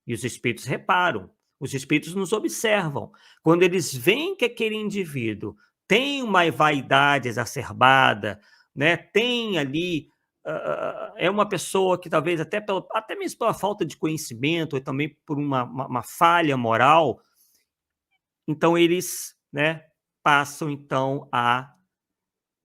E os espíritos reparam, os espíritos nos observam. Quando eles veem que aquele indivíduo tem uma vaidade exacerbada, né, tem ali, é uma pessoa que talvez até mesmo pela falta de conhecimento, ou também por uma falha moral, então eles, né, passam então a...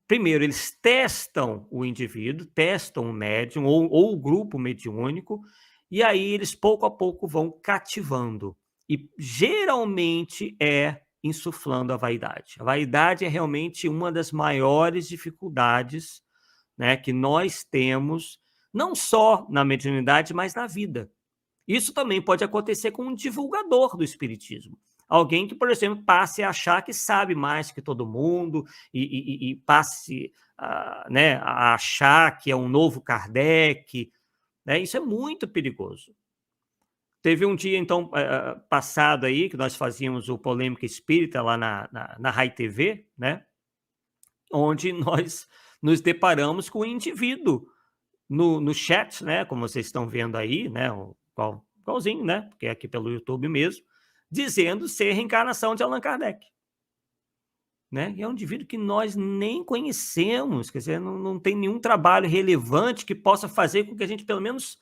Primeiro, eles testam o indivíduo, testam o médium ou o grupo mediúnico, e aí eles pouco a pouco vão cativando. E geralmente é insuflando a vaidade. A vaidade é realmente uma das maiores dificuldades, né, que nós temos, não só na mediunidade, mas na vida. Isso também pode acontecer com um divulgador do espiritismo. Alguém que, por exemplo, passe a achar que sabe mais que todo mundo e passe né, a achar que é um novo Kardec. Né? Isso é muito perigoso. Teve um dia, então, passado aí, que nós fazíamos o Polêmica Espírita lá na Rai TV, né? Onde nós nos deparamos com um indivíduo no chat, né? Como vocês estão vendo aí, né? Igualzinho, né? Porque é aqui pelo YouTube mesmo, dizendo ser reencarnação de Allan Kardec. Né? E é um indivíduo que nós nem conhecemos, quer dizer, não tem nenhum trabalho relevante que possa fazer com que a gente, pelo menos,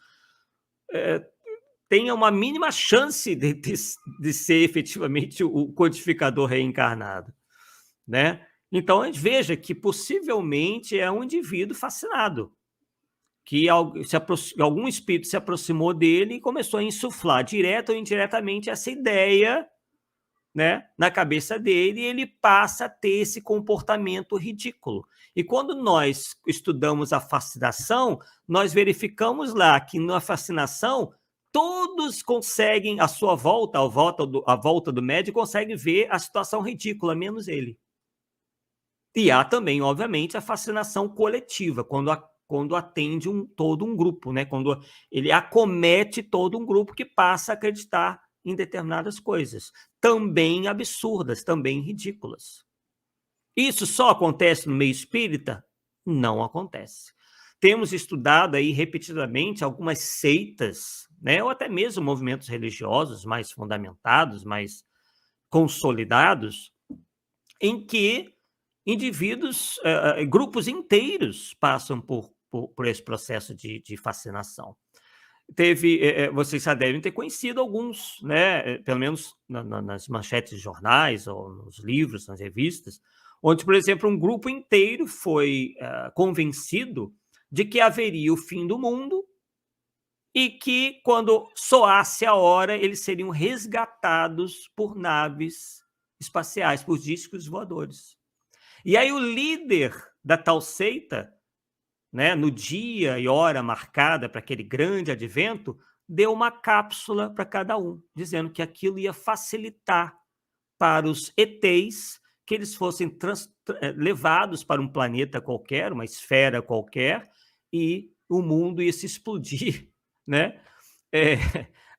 tenha uma mínima chance de ser efetivamente o codificador reencarnado. Né? Então, a gente veja que possivelmente é um indivíduo fascinado, que algum espírito se aproximou dele e começou a insuflar, direta ou indiretamente, essa ideia, né, na cabeça dele, e ele passa a ter esse comportamento ridículo. E quando nós estudamos a fascinação, nós verificamos lá que na fascinação todos conseguem, à sua volta, à volta do médium, conseguem ver a situação ridícula, menos ele. E há também, obviamente, a fascinação coletiva, quando atende todo um grupo, né? Quando ele acomete todo um grupo que passa a acreditar em determinadas coisas, também absurdas, também ridículas. Isso só acontece no meio espírita? Não acontece. Temos estudado aí repetidamente algumas seitas, né, ou até mesmo movimentos religiosos mais fundamentados, mais consolidados, em que indivíduos, grupos inteiros passam por esse processo de fascinação. Vocês já devem ter conhecido alguns, né, pelo menos nas manchetes de jornais, ou nos livros, nas revistas, onde, por exemplo, um grupo inteiro foi convencido de que haveria o fim do mundo e que, quando soasse a hora, eles seriam resgatados por naves espaciais, por discos voadores. E aí o líder da tal seita, né, no dia e hora marcada para aquele grande advento, deu uma cápsula para cada um, dizendo que aquilo ia facilitar para os ETs que eles fossem levados para um planeta qualquer, uma esfera qualquer, e o mundo ia se explodir, né,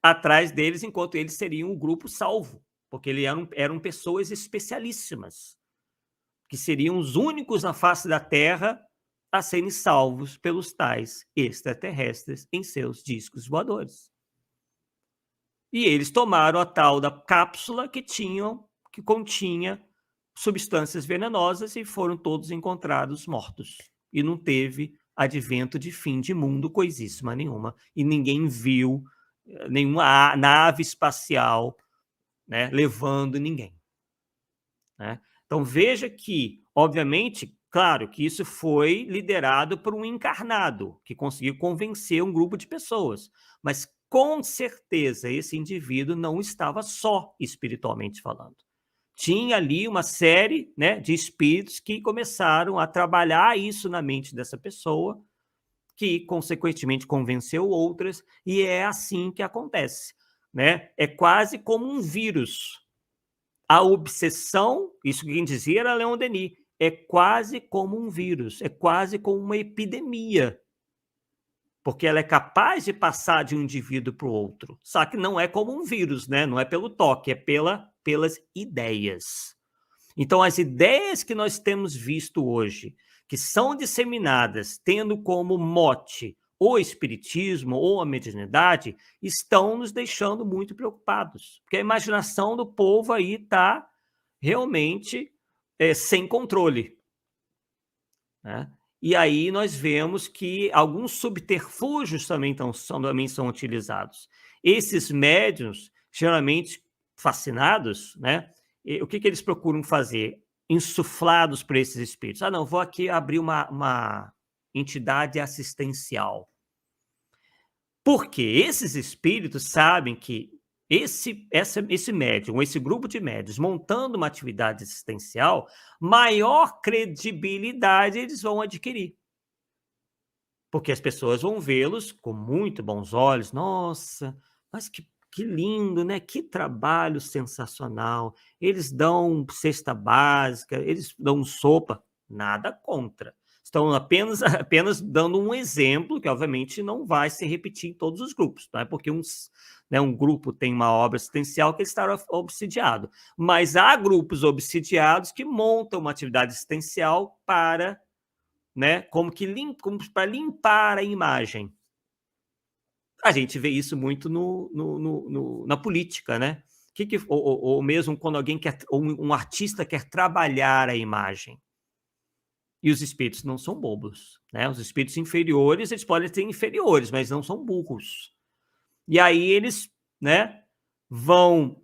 atrás deles, enquanto eles seriam o grupo salvo, porque eram pessoas especialíssimas, que seriam os únicos na face da Terra a serem salvos pelos tais extraterrestres em seus discos voadores. E eles tomaram a tal da cápsula que continha substâncias venenosas e foram todos encontrados mortos. E não teve advento de fim de mundo coisíssima nenhuma. E ninguém viu nenhuma nave espacial, né, levando ninguém. Né? Então veja que, obviamente, claro que isso foi liderado por um encarnado que conseguiu convencer um grupo de pessoas, mas com certeza esse indivíduo não estava só espiritualmente falando. Tinha ali uma série, né, de espíritos que começaram a trabalhar isso na mente dessa pessoa, que consequentemente convenceu outras, e é assim que acontece. Né? É quase como um vírus. A obsessão, isso que quem dizia era Leon Denis, é quase como um vírus, é quase como uma epidemia, porque ela é capaz de passar de um indivíduo para o outro, só que não é como um vírus, né? Não é pelo toque, é pelas ideias. Então, as ideias que nós temos visto hoje, que são disseminadas tendo como mote o espiritismo ou a mediunidade estão nos deixando muito preocupados, porque a imaginação do povo aí está realmente sem controle, né? E aí nós vemos que alguns subterfúgios também são utilizados. Esses médiuns, geralmente fascinados, né? O que eles procuram fazer? Insuflados por esses espíritos. Ah, não, vou aqui abrir uma entidade assistencial. Porque esses espíritos sabem que esse médium, esse grupo de médiuns, montando uma atividade assistencial, maior credibilidade eles vão adquirir. Porque as pessoas vão vê-los com muito bons olhos. Nossa, mas que lindo, né? Que trabalho sensacional. Eles dão cesta básica, eles dão sopa. Nada contra. Estão apenas dando um exemplo que, obviamente, não vai se repetir em todos os grupos. Não é porque um grupo tem uma obra assistencial que ele está obsidiado. Mas há grupos obsidiados que montam uma atividade assistencial para, né, como para limpar a imagem. A gente vê isso muito na política, né? Ou mesmo quando alguém ou um artista quer trabalhar a imagem. E os espíritos não são bobos, né? Os espíritos inferiores, eles podem ser inferiores, mas não são burros. E aí eles, né, vão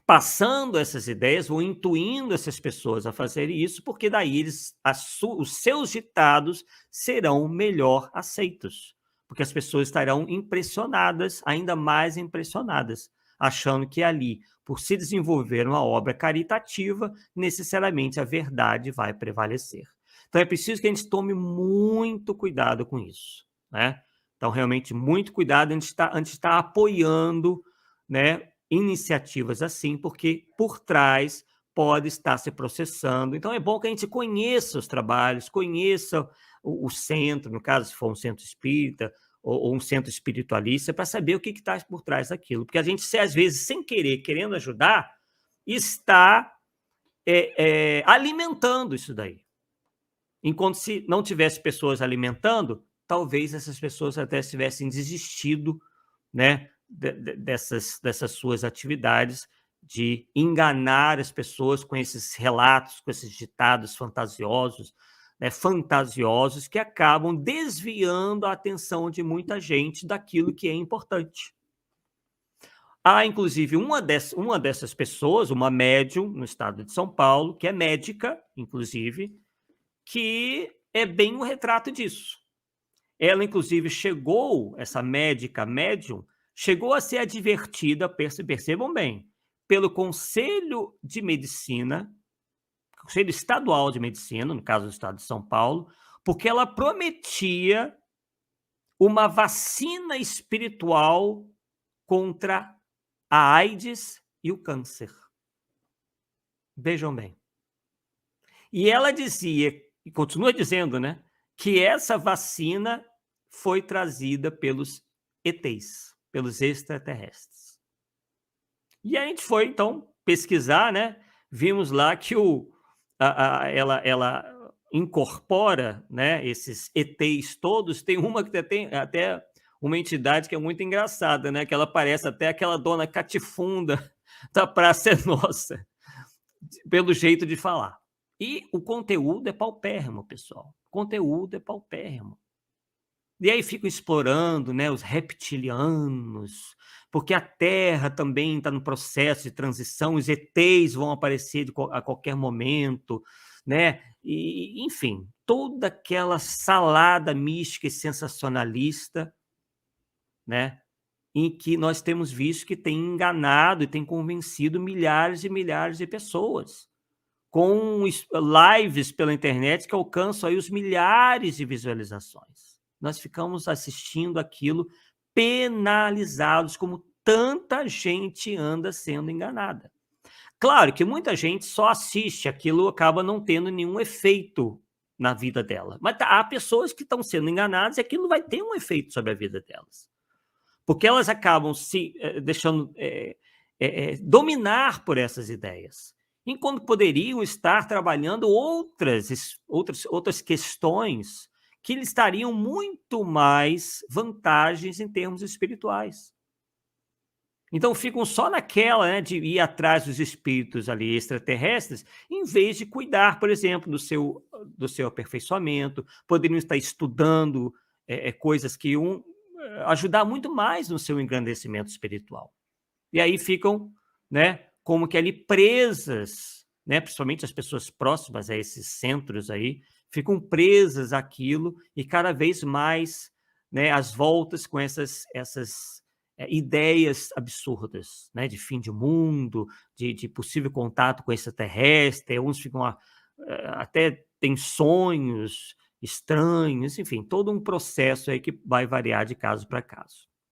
passando essas ideias, vão intuindo essas pessoas a fazerem isso, porque daí os seus ditados serão melhor aceitos, porque as pessoas estarão impressionadas, ainda mais impressionadas, achando que ali, por se desenvolver uma obra caritativa, necessariamente a verdade vai prevalecer. Então é preciso que a gente tome muito cuidado com isso, né? Então, realmente, muito cuidado, a gente está apoiando, né, iniciativas assim, porque por trás pode estar se processando. Então, é bom que a gente conheça os trabalhos, conheça o centro, no caso, se for um centro espírita ou um centro espiritualista, para saber o que está por trás daquilo. Porque a gente, às vezes, sem querer, querendo ajudar, está alimentando isso daí. Enquanto se não tivesse pessoas alimentando, talvez essas pessoas até tivessem desistido, né, dessas suas atividades de enganar as pessoas com esses relatos, com esses ditados fantasiosos, né, que acabam desviando a atenção de muita gente daquilo que é importante. Há, inclusive, uma dessas pessoas, uma médium no estado de São Paulo, que é médica, inclusive, que é bem o retrato disso. Ela, inclusive, essa médium, chegou a ser advertida, percebam bem, pelo Conselho de Medicina, Conselho Estadual de Medicina, no caso do estado de São Paulo, porque ela prometia uma vacina espiritual contra a AIDS e o câncer. Vejam bem. E ela dizia, e continua dizendo, né, que essa vacina foi trazida pelos ETs, pelos extraterrestres. E a gente foi, então, pesquisar, né? Vimos lá que ela incorpora, né, esses ETs todos. Tem uma que tem até uma entidade que é muito engraçada, né? Que ela parece até aquela dona catifunda da Praça é Nossa, pelo jeito de falar. E o conteúdo é paupérrimo, pessoal. O conteúdo é paupérrimo. E aí ficam explorando, né, os reptilianos, porque a Terra também está no processo de transição, os ETs vão aparecer a qualquer momento, né? E, enfim, toda aquela salada mística e sensacionalista, né, em que nós temos visto que tem enganado e tem convencido milhares e milhares de pessoas, com lives pela internet que alcançam aí os milhares de visualizações. Nós ficamos assistindo aquilo penalizados, como tanta gente anda sendo enganada. Claro que muita gente só assiste, aquilo acaba não tendo nenhum efeito na vida dela. Mas há pessoas que estão sendo enganadas e aquilo vai ter um efeito sobre a vida delas. Porque elas acabam se deixando dominar por essas ideias, enquanto poderiam estar trabalhando outras questões que eles estariam muito mais vantagens em termos espirituais. Então ficam só naquela, né, de ir atrás dos espíritos ali extraterrestres, em vez de cuidar, por exemplo, do seu aperfeiçoamento, poderiam estar estudando coisas que iam ajudar muito mais no seu engrandecimento espiritual. E aí ficam, né, como que ali presas, né, principalmente as pessoas próximas a esses centros aí, ficam presas àquilo e cada vez mais, né, às voltas com essas ideias absurdas, né, de fim de mundo, de possível contato com extraterrestre, uns ficam até têm sonhos estranhos, enfim, todo um processo aí que vai variar de caso para caso.